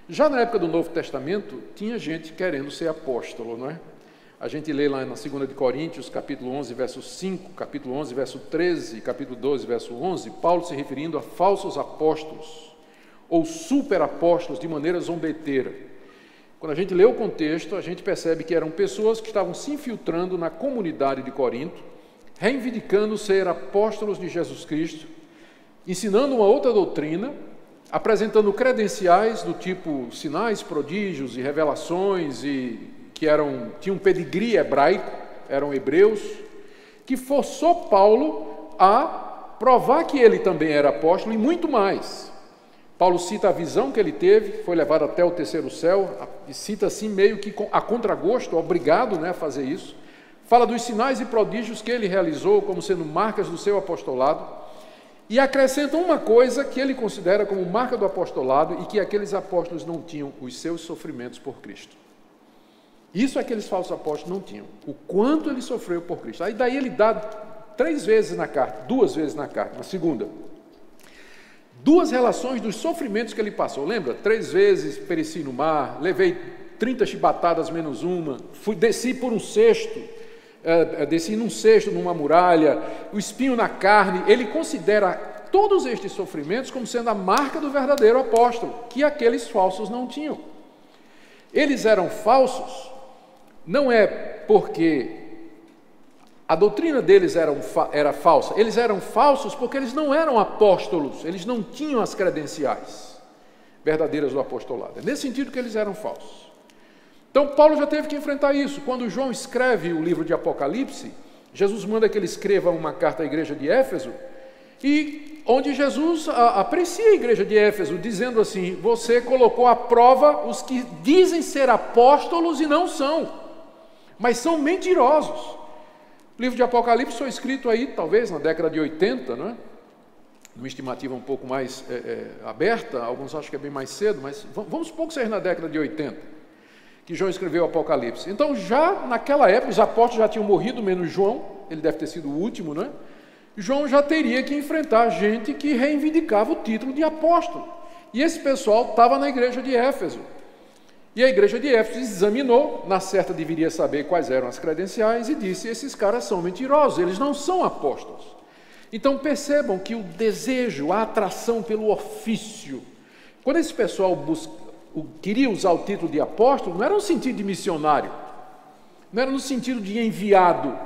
Já na época do Novo Testamento, tinha gente querendo ser apóstolo, não é? A gente lê lá na 2 de Coríntios, capítulo 11, verso 5, capítulo 11, verso 13, capítulo 12, verso 11, Paulo se referindo a falsos apóstolos, ou superapóstolos, de maneira zombeteira. Quando a gente lê o contexto, a gente percebe que eram pessoas que estavam se infiltrando na comunidade de Corinto, reivindicando ser apóstolos de Jesus Cristo, ensinando uma outra doutrina, apresentando credenciais do tipo sinais, prodígios e revelações, e que tinham um pedigree hebraico, eram hebreus, que forçou Paulo a provar que ele também era apóstolo e muito mais. Paulo cita a visão que ele teve, foi levado até o terceiro céu, e cita assim meio que a contragosto, obrigado, né, a fazer isso. Fala dos sinais e prodígios que ele realizou como sendo marcas do seu apostolado, e acrescenta uma coisa que ele considera como marca do apostolado e que aqueles apóstolos não tinham: os seus sofrimentos por Cristo. Isso aqueles falsos apóstolos não tinham, o quanto ele sofreu por Cristo. Aí daí ele dá 3 vezes na carta, 2 vezes na carta, na segunda. 2 relações dos sofrimentos que ele passou, lembra? 3 vezes pereci no mar, levei 30 chibatadas menos uma, desci por um cesto, desci num cesto, numa muralha, o espinho na carne. Ele considera todos estes sofrimentos como sendo a marca do verdadeiro apóstolo, que aqueles falsos não tinham. Eles eram falsos, não é porque a doutrina deles era falsa, eles eram falsos porque eles não eram apóstolos, eles não tinham as credenciais verdadeiras do apostolado. É nesse sentido que eles eram falsos. Então, Paulo já teve que enfrentar isso. Quando João escreve o livro de Apocalipse, Jesus manda que ele escreva uma carta à igreja de Éfeso, e onde Jesus aprecia a igreja de Éfeso, dizendo assim: você colocou à prova os que dizem ser apóstolos e não são, mas são mentirosos. O livro de Apocalipse foi escrito aí, talvez, na década de 80, não é? Uma estimativa um pouco mais aberta, alguns acham que é bem mais cedo, mas vamos supor que seja na década de 80, que João escreveu o Apocalipse. Então, já naquela época, os apóstolos já tinham morrido, menos João, ele deve ter sido o último, não é? João já teria que enfrentar gente que reivindicava o título de apóstolo. E esse pessoal estava na igreja de Éfeso. E a igreja de Éfeso examinou, na certa deveria saber quais eram as credenciais, e disse: esses caras são mentirosos, eles não são apóstolos. Então percebam que o desejo, a atração pelo ofício, quando esse pessoal queria usar o título de apóstolo, não era no sentido de missionário, não era no sentido de enviado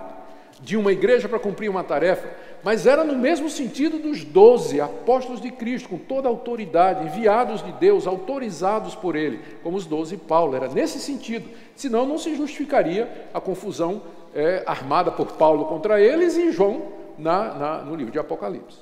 de uma igreja para cumprir uma tarefa, mas era no mesmo sentido dos 12 apóstolos de Cristo, com toda a autoridade, enviados de Deus, autorizados por Ele, como os 12 Paulo. Era nesse sentido, senão não se justificaria a confusão armada por Paulo contra eles e João no livro de Apocalipse.